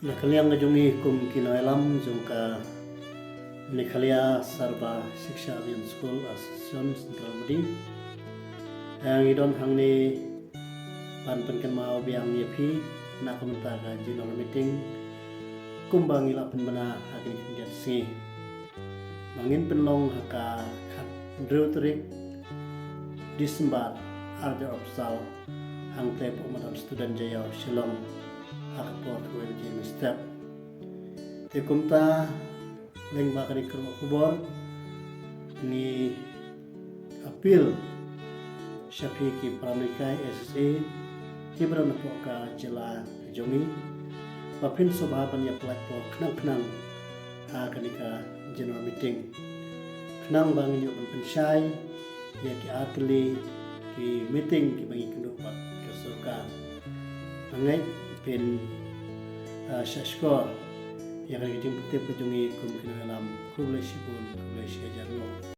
Nakaliang ngajungi kum kinoelam jungka Nikalia Sarba Shiksha Abhiyan School Association Central Mudi. Yang idon hangni panpenkan mau biang yepi nak komentar ka general meeting kumbang ila penbena agen kinjat si. Mangin penlong haka kat drutrik Disembar Arja Opsal hang tep umadam student jaya Shillong hakapor kuwenji step. Tekumta leng bakari kerma kubor ni apil Syafiki Pramlikai SSA Kibran Poka Jela Jongi Papin Sobaban ya platform kenang-kenang kanika general meeting kenang bangin yuk pensyai ya ki atli ki meeting ki bangi kendupat kesuka angai pin syashkor yang lagi jemput pejungi kum kena alam kublai sibun kublai syajarlo.